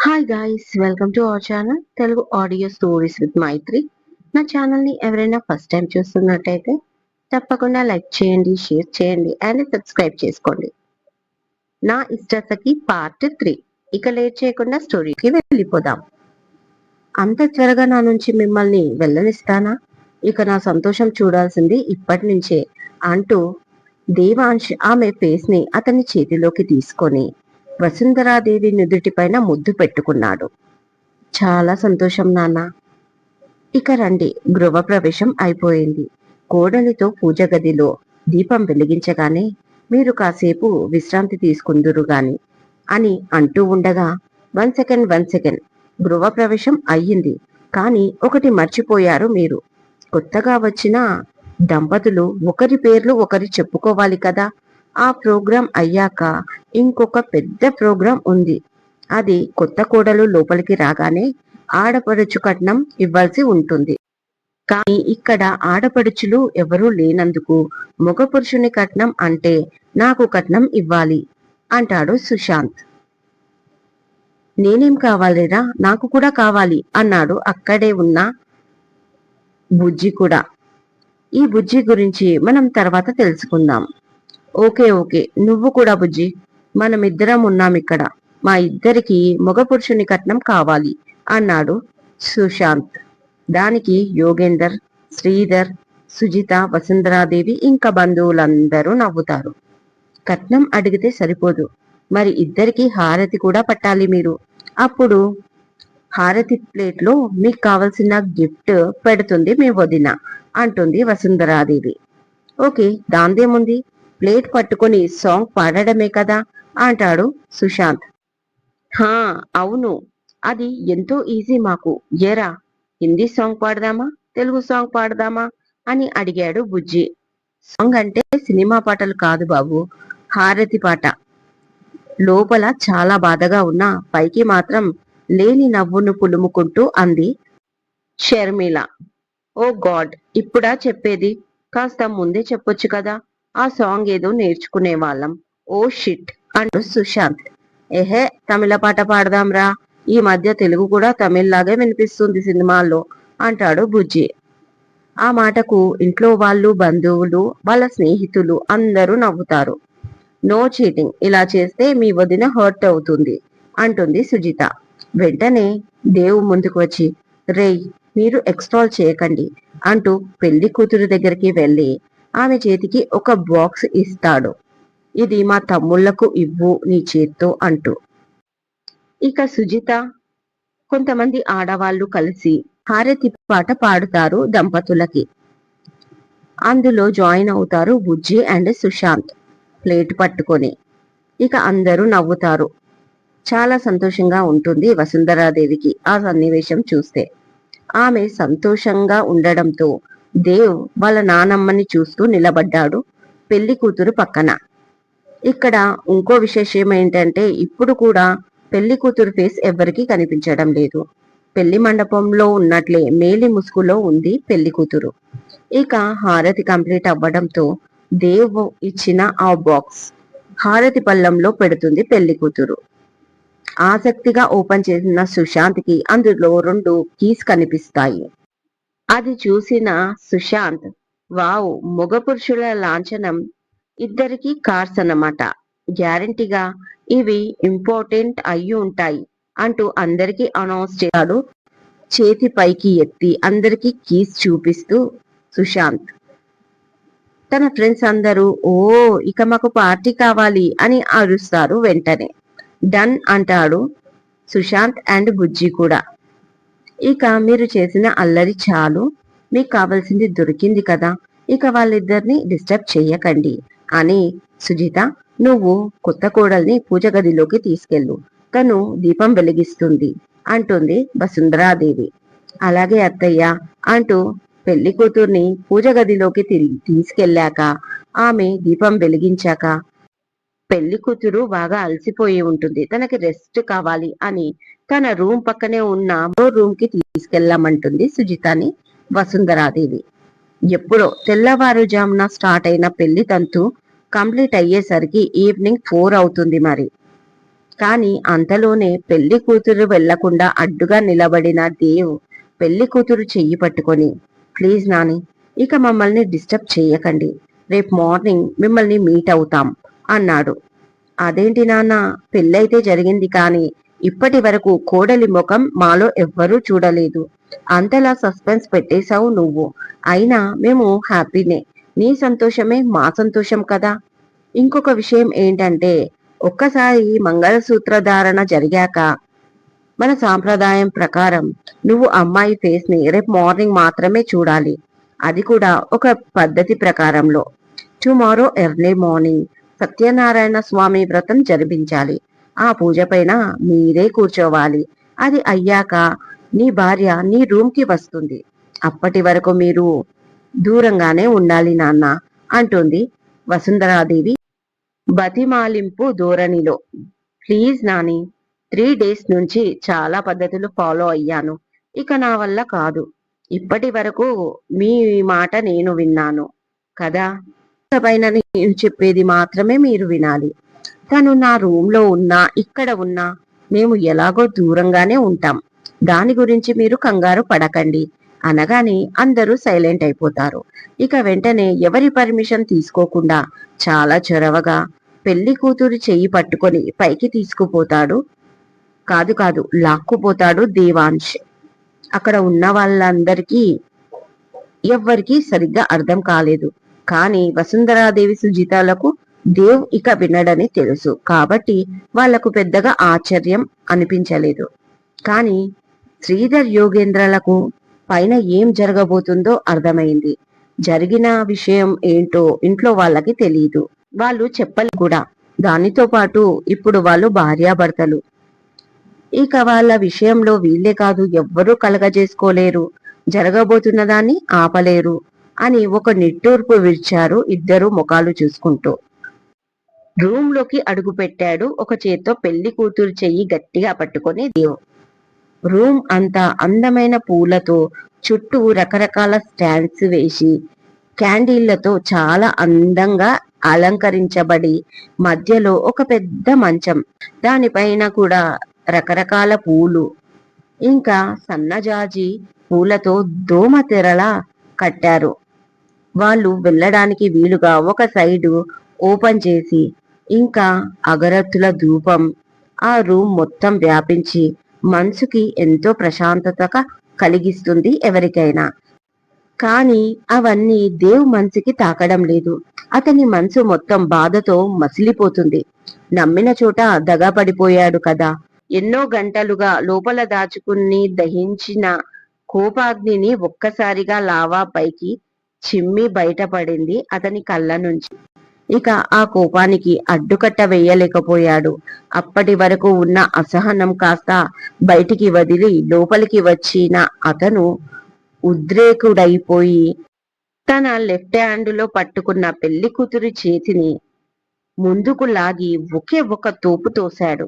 Hi guys, welcome to our channel Telugu audio stories with Maitri. నా ఛానల్ని ఎవరైనా ఫస్ట్ టైం చూస్తున్నట్టయితే తప్పకుండా లైక్ చేయండి, షేర్ చేయండి అండ్ సబ్స్క్రైబ్ చేసుకోండి. నా ఇష్టతకి పార్ట్ 3. ఇక లేట్ చేయకుండా స్టోరీకి వెళ్ళిపోదాం. అంత త్వరగా నా నుంచి మిమ్మల్ని వెళ్ళనిస్తానా? ఇక నా సంతోషం చూడాల్సింది ఇప్పటి నుంచే అంటూ దేవాంశ్ ఆమె ఫేస్ ని అతని చేతిలోకి తీసుకొని వసుంధరాదేవి నుదుటిపైన ముద్దు పెట్టుకున్నాడు. చాలా సంతోషం నాన్న. ఇక రండి. గృహప్రవేశం అయిపోయింది. కోడలితో పూజ గదిలో దీపం వెలిగించగానే మీరు కాసేపు విశ్రాంతి తీసుకుందురు గాని అని అంటూ ఉండగా, 1 సెకండ్. గృహప్రవేశం అయ్యింది, కానీ ఒకటి మర్చిపోయారు మీరు. కొత్తగా వచ్చిన దంపతులు ఒకరి పేర్లు ఒకరి చెప్పుకోవాలి కదా. ఆ ప్రోగ్రాం అయ్యాక ఇంకొక పెద్ద ప్రోగ్రాం ఉంది. అది కొత్త కోడలు లోపలికి రాగానే ఆడపడుచు కట్నం ఇవ్వాల్సి ఉంటుంది. కానీ ఇక్కడ ఆడపడుచులు ఎవరూ లేనందుకు మగ పురుషుని కట్నం అంటే నాకు కట్నం ఇవ్వాలి అంటాడు సుశాంత్. నేనేం కావాలిరా, నాకు కూడా కావాలి అన్నాడు అక్కడే ఉన్న బుజ్జి కూడా. ఈ బుజ్జి గురించి మనం తర్వాత తెలుసుకుందాం. ఓకే, నువ్వు కూడా బుజ్జి. మనమిద్దరం ఉన్నామిక్కడ. మా ఇద్దరికి మగ పురుషుని కట్నం కావాలి అన్నాడు సుశాంత్. దానికి యోగేందర్, శ్రీధర్, సుజిత, వసుంధరాదేవి ఇంకా బంధువులందరూ నవ్వుతారు. కట్నం అడిగితే సరిపోదు, మరి ఇద్దరికి హారతి కూడా పట్టాలి మీరు. అప్పుడు హారతి ప్లేట్లో మీకు కావలసిన గిఫ్ట్ పెడుతుంది మీ వదిన అంటుంది వసుంధరాదేవి. ఓకే, దాందేముంది, ప్లేట్ పట్టుకొని సాంగ్ పాడడమే కదా అంటాడు సుశాంత్. హా, అవును, అది ఎంతో ఈజీ మాకు. ఏరా, హిందీ సాంగ్ పాడదామా, తెలుగు సాంగ్ పాడదామా అని అడిగాడు బుజ్జి. సాంగ్ అంటే సినిమా పాటలు కాదు బాబు, హారతి పాట. లోపల చాలా బాధగా ఉన్నా పైకి మాత్రం లేని నవ్వును పులుముకుంటూ అంది షర్మిల. ఓ గాడ్, ఇప్పుడా చెప్పేది? కాస్త ముందే చెప్పొచ్చు కదా. ఆ సాంగ్ ఏదో నేర్చుకునే వాళ్ళం. ఓ షిట్ అంటూ సుశాంత్. ఏహే, తమిళ పాట పాడదాంరా. ఈ మధ్య తెలుగు కూడా తమిళ్లాగే వినిపిస్తుంది సినిమాల్లో అంటాడు బుజ్జి. ఆ మాటకు ఇంట్లో వాళ్ళు, బంధువులు, వాళ్ళ స్నేహితులు అందరూ నవ్వుతారు. నో చీటింగ్, ఇలా చేస్తే మీ వదిన హర్ట్ అవుతుంది అంటుంది సుజిత. వెంటనే దేవు ముందుకు వచ్చి, రేయ్, మీరు ఎక్స్ట్రాల్ చేయకండి అంటూ పెళ్లి కూతురు దగ్గరికి వెళ్ళి ఆమె చేతికి ఒక బాక్స్ ఇస్తాడు. ఇది మా తమ్ముళ్లకు ఇవ్వు నీ చేత్తో అంటూ. ఇక సుజిత, కొంతమంది ఆడవాళ్లు కలిసి హారతి పాట పాడుతారు దంపతులకి. అందులో జాయిన్ అవుతారు బుజ్జి అండ్ సుశాంత్ ప్లేట్ పట్టుకొని. ఇక అందరూ నవ్వుతారు. చాలా సంతోషంగా ఉంటుంది వసుంధరాదేవికి ఆ సన్నివేశం చూస్తే. ఆమె సంతోషంగా ఉండడంతో దేవ్ వాళ్ళ నానమ్మని చూస్తూ నిలబడ్డాడు పెళ్లి కూతురు పక్కన. ఇక్కడ ఇంకో విశేషం ఏంటంటే, ఇప్పుడు కూడా పెళ్లి కూతురు ఫేస్ ఎవ్వరికీ కనిపించడం లేదు. పెళ్లి మండపంలో ఉన్నట్లే మేలి ముసుగులో ఉంది పెళ్లి కూతురు. ఇక హారతి కంప్లీట్ అవ్వడంతో దేవ్ ఇచ్చిన ఆ బాక్స్ హారతి పళ్ళంలో పెడుతుంది పెళ్లి కూతురు. ఆసక్తిగా ఓపెన్ చేసిన సుశాంత్ కి అందులో 2 కీస్ కనిపిస్తాయి. అది చూసిన సుశాంత్, వావ్, మగ పురుషుల లాంఛనం, ఇద్దరికి కార్స్ అన్నమాట, గ్యారంటీగా ఇవి ఇంపార్టెంట్ అయి ఉంటాయి అంటూ అందరికీ అనౌన్స్ చేశాడు చేతి పైకి ఎత్తి అందరికీ కీస్ చూపిస్తూ సుశాంత్. తన ఫ్రెండ్స్ అందరూ ఓ, ఇక మాకు పార్టీ కావాలి అని అరుస్తారు. వెంటనే డన్ అంటాడు సుశాంత్ అండ్ బుజ్జి కూడా. ఇక మీరు చేసిన అల్లరి చాలు, మీకు కావాల్సింది దొరికింది కదా, ఇక వాళ్ళిద్దరిని డిస్టర్బ్ చెయ్యకండి అని సుజిత, నువ్వు కొత్త కోడల్ని పూజ గదిలోకి తీసుకెళ్ళు, తను దీపం వెలిగిస్తుంది అంటుంది వసుంధరాదేవి. అలాగే అత్తయ్య అంటూ పెళ్లి కూతుర్ని పూజ గదిలోకి తీసుకెళ్లాక ఆమె దీపం వెలిగించాక, పెళ్లి కూతురు బాగా అలసిపోయి ఉంటుంది, తనకి రెస్ట్ కావాలి అని తన రూమ్ పక్కనే ఉన్న మరో రూమ్ కి తీసుకెళ్లామంటుంది సుజితని వసుంధరాదేవి. ఎప్పుడో తెల్లవారుజామున స్టార్ట్ అయిన పెళ్లి తంతు కంప్లీట్ అయ్యేసరికి ఈవినింగ్ 4 అవుతుంది. మరి కాని అంతలోనే పెళ్లి కూతురు వెళ్లకుండా అడ్డుగా నిలబడిన దేవ్ పెళ్లి కూతురు చెయ్యి పట్టుకొని, ప్లీజ్ నాని, ఇక మమ్మల్ని డిస్టర్బ్ చేయకండి, రేపు మార్నింగ్ మిమ్మల్ని మీట్ అవుతాం అన్నాడు. అదేంటి నాన్న, పెళ్ళైతే జరిగింది కాని ఇప్పటి వరకు కోడలి ముఖం మాలో ఎవ్వరూ చూడలేదు, అంతలా సస్పెన్స్ పెట్టేశావు నువ్వు. అయినా మేము హ్యాపీనే, నీ సంతోషమే మా సంతోషం కదా. ఇంకొక విషయం ఏంటంటే, ఒక్కసారి మంగళసూత్ర ధారణ జరిగాక మన సాంప్రదాయం ప్రకారం నువ్వు అమ్మాయి ఫేస్ ని రేపు మార్నింగ్ మాత్రమే చూడాలి, అది కూడా ఒక పద్ధతి ప్రకారంలో. టుమారో ఎర్లీ మార్నింగ్ సత్యనారాయణ స్వామి వ్రతం జరిపించాలి, ఆ పూజ పైన మీరే కూర్చోవాలి, అది అయ్యాక నీ భార్య నీ రూమ్ కి వస్తుంది, అప్పటి వరకు మీరు దూరంగానే ఉండాలి నాన్న అంటుంది వసుంధరాదేవి బతిమాలింపు ధోరణిలో. ప్లీజ్ నాని, 3 డేస్ నుంచి చాలా పద్ధతులు ఫాలో అయ్యాను, ఇక నా వల్ల కాదు. ఇప్పటి వరకు మీ మాట నేను విన్నాను కదా, పైన నేను చెప్పేది మాత్రమే మీరు వినాలి. తను నా రూమ్ లో ఉన్నా ఇక్కడ ఉన్నా మేము ఎలాగో దూరంగానే ఉంటాం, దాని గురించి మీరు కంగారు పడకండి అనగానే అందరూ సైలెంట్ అయిపోతారు. ఇక వెంటనే ఎవరి పర్మిషన్ తీసుకోకుండా చాలా చొరవగా పెళ్లి కూతురు చెయ్యి పట్టుకొని పైకి తీసుకుపోతాడు. కాదు కాదు, లాక్కుపోతాడు దేవాంశ్. అక్కడ ఉన్న వాళ్ళందరికీ ఎవ్వరికీ సరిగ్గా అర్థం కాలేదు. కానీ వసుంధరాదేవి సుజితాలకు దేవ్ ఇక వినడని తెలుసు కాబట్టి వాళ్లకు పెద్దగా ఆశ్చర్యం అనిపించలేదు. కానీ శ్రీధర్ యోగేంద్రలకు పైన ఏం జరగబోతుందో అర్థమైంది. జరిగిన విషయం ఏంటో ఇంట్లో వాళ్ళకి తెలియదు, వాళ్ళు చెప్పలు కూడా. దానితో పాటు ఇప్పుడు వాళ్ళు భార్యాభర్తలు, ఇక వాళ్ళ విషయంలో వీళ్ళే కాదు ఎవ్వరూ కలగజేసుకోలేరు, జరగబోతున్న దాన్ని ఆపలేరు అని ఒక నిట్టూర్పు విడిచారు ఇద్దరు ముఖాలు చూసుకుంటూ. రూమ్ లోకి అడుగు పెట్టాడు ఒక చేత్తో పెళ్లి కూతురు చెయ్యి గట్టిగా పట్టుకొని దేవ్. రూమ్ అంతా అందమైన పూలతో చుట్టూ రకరకాల స్టాండ్స్ వేసి క్యాండిళ్లతో చాలా అందంగా అలంకరించబడి మధ్యలో ఒక పెద్ద మంచం, దానిపైన కూడా రకరకాల పూలు, ఇంకా సన్నజాజి పూలతో దోమ తెరలా కట్టారు. వాళ్ళు వెళ్ళడానికి వీలుగా ఒక సైడు ఓపెన్ చేసి ఇంకా అగరత్తుల ధూపం ఆ రూమ్ మొత్తం వ్యాపించి మనసుకి ఎంతో ప్రశాంతత కలిగిస్తుంది ఎవరికైనా. కానీ అవన్నీ దేవ్ మనసుకి తాకడం లేదు. అతని మనసు మొత్తం బాధతో మసిలిపోతుంది. నమ్మిన చోట దగా పడిపోయాడు కదా. ఎన్నో గంటలుగా లోపల దాచుకుని దహించిన కోపాగ్నిని ఒక్కసారిగా లావా పైకి చిమ్మి బయటపడింది అతని కళ్ళ నుంచి. ఇక ఆ కోపానికి అడ్డుకట్ట వేయలేకపోయాడు. అప్పటి వరకు ఉన్న అసహనం కాస్త బయటికి వదిలి లోపలికి వచ్చిన అతను ఉద్రేకుడైపోయి తన లెఫ్ట్ హ్యాండ్లో పట్టుకున్న పెళ్లి కూతురి చేతిని ముందుకు లాగి ఒకే ఒక తోపు తోశాడు.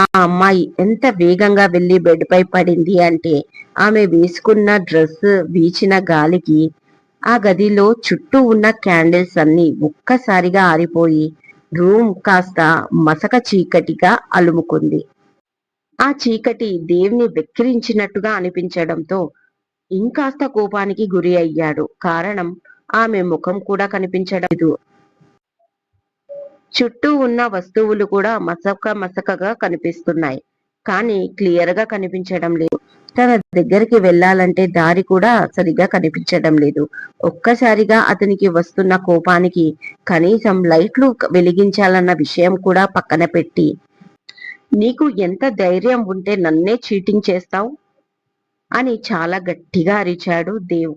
ఆ అమ్మాయి ఎంత వేగంగా వెళ్లి బెడ్ పై పడింది అంటే ఆమె వేసుకున్న డ్రెస్ వీచిన గాలికి ఆ గదిలో చుట్టూ ఉన్న క్యాండిల్స్ అన్ని ఒక్కసారిగా ఆరిపోయి రూమ్ కాస్త మసక చీకటిగా అలుముకుంది. ఆ చీకటి దేవ్ని వెక్కిరించినట్టుగా అనిపించడంతో ఇంకాస్త కోపానికి గురి అయ్యాడు. కారణం ఆమె ముఖం కూడా కనిపించడం లేదు. చుట్టూ ఉన్న వస్తువులు కూడా మసకగా కనిపిస్తున్నాయి, కానీ క్లియర్ గా కనిపించడం లేదు. తన దగ్గరికి వెళ్లాలంటే దారి కూడా సరిగా కనిపించడం లేదు. ఒక్కసారిగా అతనికి వస్తున్న కోపానికి కనీసం లైట్లు వెలిగించాలన్న విషయం కూడా పక్కన పెట్టి, నీకు ఎంత ధైర్యం ఉంటే నన్నే చీటింగ్ చేస్తావు అని చాలా గట్టిగా అరిచాడు దేవ్.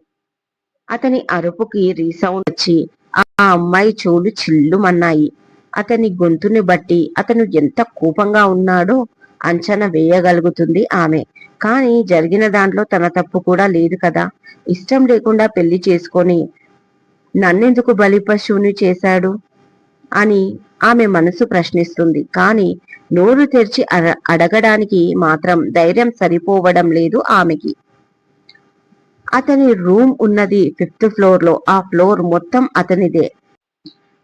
అతని అరుపుకి రీసౌండ్ వచ్చి ఆ అమ్మాయి చెవులు చిల్లుమన్నాయి. అతని గొంతుని బట్టి అతను ఎంత కోపంగా ఉన్నాడో అంచనా వేయగలుగుతుంది ఆమె. కానీ జరిగిన దాంట్లో తన తప్పు కూడా లేదు కదా. ఇష్టం లేకుండా పెళ్లి చేసుకొని నన్నెందుకు బలిపశువుని చేశాడు అని ఆమె మనసు ప్రశ్నిస్తుంది. కానీ నోరు తెరిచి అడగడానికి మాత్రం ధైర్యం సరిపోవడం లేదు ఆమెకి. అతని రూమ్ ఉన్నది 5th ఫ్లోర్ లో. ఆ ఫ్లోర్ మొత్తం అతనిదే.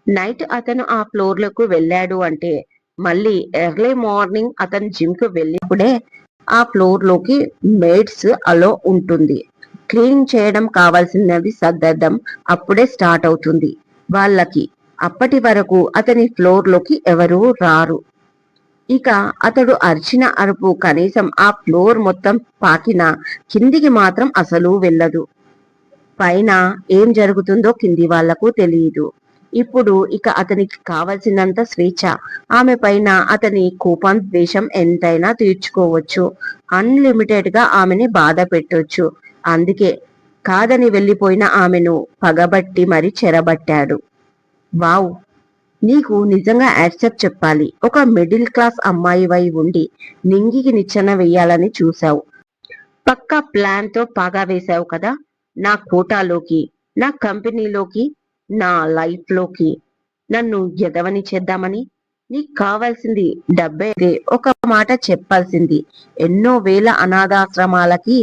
నైట్ అతను ఆ ఫ్లోర్ లకు వెళ్ళాడు అంటే మళ్ళీ ఎర్లీ మార్నింగ్ అతను జిమ్ కు వెళ్ళినప్పుడే ఆ ఫ్లోర్ లోకి మేడ్స్ అలో ఉంటుంది. క్లీన్ చేయడం, కావాల్సినవి సర్దడం అప్పుడే స్టార్ట్ అవుతుంది వాళ్ళకి. అప్పటి వరకు అతని ఫ్లోర్ లోకి ఎవరూ రారు. ఇక అతడు అరిచిన అరుపు కనీసం ఆ ఫ్లోర్ మొత్తం పాకినా కిందికి మాత్రం అసలు వెళ్ళదు. పైన ఏం జరుగుతుందో కింది వాళ్లకు తెలియదు. ఇప్పుడు ఇక అతనికి కావలసినంత స్వేచ్ఛ. ఆమె పైన అతని కోపం, ద్వేషం ఎంతైనా తీర్చుకోవచ్చు. అన్లిమిటెడ్ గా ఆమెని బాధ పెట్టొచ్చు. అందుకే కాదని వెళ్ళిపోయిన ఆమెను పగబట్టి మరి చెరబట్టాడు. వావ్, నీకు నిజంగా యాక్సెప్ట్ చెప్పాలి. ఒక మిడిల్ క్లాస్ అమ్మాయివై ఉండి నింగికి నిచ్చెన వెయ్యాలని చూశావు. పక్కా ప్లాన్ తో పాగా వేశావు కదా. నా కోటాలోకి, నా కంపెనీలోకి, నా లైఫ్ లోకి నన్ను ఎదవని చేద్దామని. నీకు కావాల్సింది డబ్బే. ఒక మాట చెప్పాల్సింది. ఎన్నో వేల అనాథాశ్రమాలకి,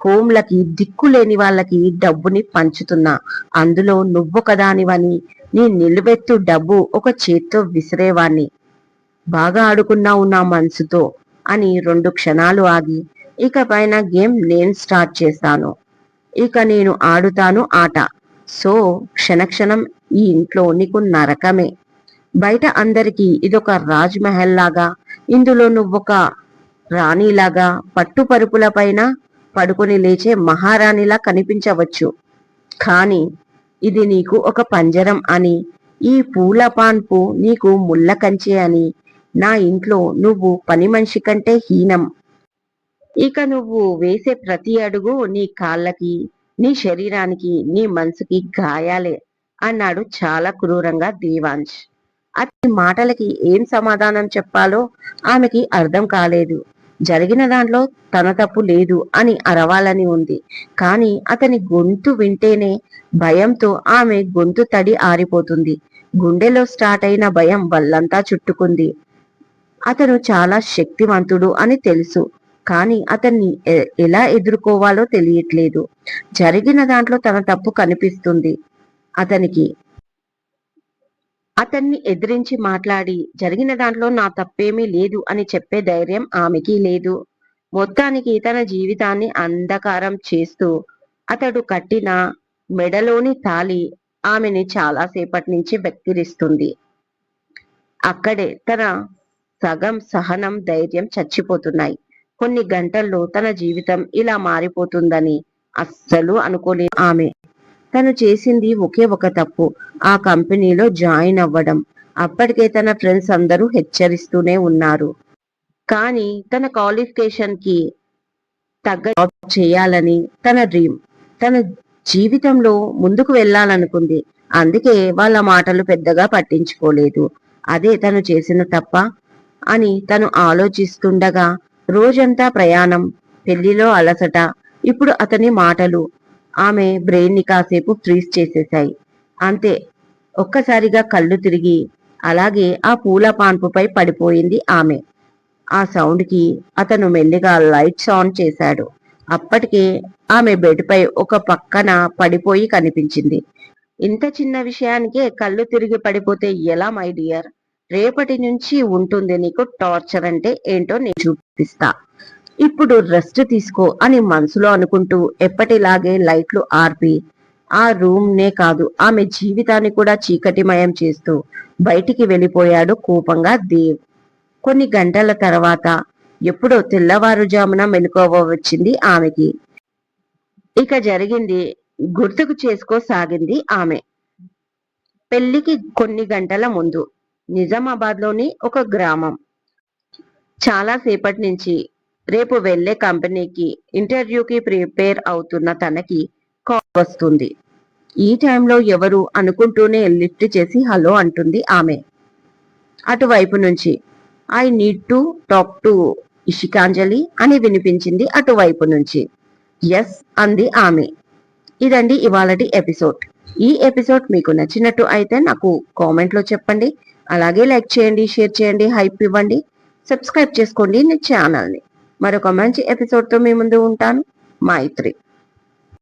హోంలకి, దిక్కులేని వాళ్ళకి డబ్బుని పంచుతున్నా. అందులో నువ్వొకదానివని నీ నిలువెత్తు డబ్బు ఒక చేత్తో విసిరేవాణ్ణి. బాగా ఆడుకున్నావు నా మనసుతో అని 2 క్షణాలు ఆగి, ఇక పైన గేమ్ నేను స్టార్ట్ చేస్తాను. ఇక నేను ఆడుతాను ఆట. సో క్షణక్షణం ఈ ఇంట్లో నీకు నరకమే. బయట అందరికీ ఇదొక రాజ్ మహల్ లాగా, ఇందులో నువ్వొక రాణిలాగా పట్టుపరుపుల పైన పడుకొని లేచే మహారాణిలా కనిపించవచ్చు. కానీ ఇది నీకు ఒక పంజరం అని, ఈ పూల పాన్పు నీకు ముళ్ళ కంచె అని, నా ఇంట్లో నువ్వు పని మనిషి కంటే హీనం. ఇక నువ్వు వేసే ప్రతి అడుగు నీ కాళ్ళకి, నీ శరీరానికి, నీ మనసుకి గాయాలే అన్నాడు చాలా క్రూరంగా దేవాంశ్. అతని మాటలకి ఏం సమాధానం చెప్పాలో ఆమెకి అర్థం కాలేదు. జరిగిన దాంట్లో తన తప్పు లేదు అని అరవాలని ఉంది. కానీ అతని గొంతు వింటేనే భయంతో ఆమె గొంతు తడి ఆరిపోతుంది. గుండెలో స్టార్ట్ అయిన భయం వల్లంతా చుట్టుకుంది. అతను చాలా శక్తివంతుడు అని తెలుసు. కానీ అతన్ని ఎలా ఎదుర్కోవాలో తెలియట్లేదు. జరిగిన దాంట్లో తన తప్పు కనిపిస్తుంది అతనికి. అతన్ని ఎదిరించి మాట్లాడి జరిగిన దాంట్లో నా తప్పేమీ లేదు అని చెప్పే ధైర్యం ఆమెకి లేదు. మొత్తానికి తన జీవితాన్ని అంధకారం చేస్తూ అతడు కట్టిన మెడలోని తాళి ఆమెని చాలాసేపటి నుంచి వెక్కిరిస్తుంది. అక్కడే తన సగం సహనం, ధైర్యం చచ్చిపోతున్నాయి. కొన్ని గంటల్లో తన జీవితం ఇలా మారిపోతుందని అస్సలు అనుకోలేదు ఆమె. తను చేసింది ఒకే ఒక తప్పు, ఆ కంపెనీలో జాయిన్ అవ్వడం. అప్పటికే తన ఫ్రెండ్స్ అందరూ హెచ్చరిస్తూనే ఉన్నారు. కానీ తన క్వాలిఫికేషన్ కి తగ్గ జాబ్ చేయాలని తన డ్రీమ్. తన జీవితంలో ముందుకు వెళ్ళాలనుకుంది. అందుకే వాళ్ళ మాటలు పెద్దగా పట్టించుకోలేదు. అదే తను చేసిన తప్ప అని తను ఆలోచిస్తుండగా రోజంతా ప్రయాణం, పెళ్లిలో అలసట, ఇప్పుడు అతని మాటలు ఆమె బ్రెయిన్ ని కాసేపు ఫ్రీజ్ చేసేశాయి. అంతే, ఒక్కసారిగా కళ్ళు తిరిగి అలాగే ఆ పూల పాన్పుపై పడిపోయింది ఆమె. ఆ సౌండ్ కి అతను మెల్లిగా లైట్స్ ఆన్ చేశాడు. అప్పటికే ఆమె బెడ్ పై ఒక పక్కన పడిపోయి కనిపించింది. ఇంత చిన్న విషయానికే కళ్ళు తిరిగి పడిపోతే ఎలా మై డియర్? రేపటి నుంచి ఉంటుంది నీకు టార్చర్ అంటే ఏంటో నేను చూపిస్తా. ఇప్పుడు రెస్ట్ తీసుకో అని మనసులో అనుకుంటూ ఎప్పటిలాగే లైట్లు ఆర్పి ఆ రూమ్ నే కాదు ఆమె జీవితాన్ని కూడా చీకటిమయం చేస్తూ బయటికి వెళ్ళిపోయాడు కోపంగా దేవ్. కొన్ని గంటల తర్వాత ఎప్పుడో తెల్లవారుజామున మెలకువ వచ్చింది ఆమెకి. ఇక జరిగింది గుర్తుకు చేసుకోసాగింది ఆమె. పెళ్లికి కొన్ని గంటల ముందు నిజామాబాద్ లోని ఒక గ్రామం. చాలా సేపటి నుంచి రేపు వెళ్లే కంపెనీకి ఇంటర్వ్యూకి ప్రిపేర్ అవుతున్న తనకి కాల్ వస్తుంది. ఈ టైంలో ఎవరు అనుకుంటూనే లిఫ్ట్ చేసి హలో అంటుంది ఆమె. అటువైపు నుంచి I need to talk to Ishikanjali అని వినిపించింది అటువైపు నుంచి. ఎస్ అంది ఆమె. ఇదండి ఇవాళటి ఎపిసోడ్. ఈ ఎపిసోడ్ మీకు నచ్చినట్టు అయితే నాకు కామెంట్ లో చెప్పండి. అలాగే లైక్ చేయండి, షేర్ చేయండి, హైప్ ఇవ్వండి, సబ్స్క్రైబ్ చేసుకోండి నా ఛానల్ని. మరొక మంచి ఎపిసోడ్తో మీ ముందు ఉంటాను. మైత్రి.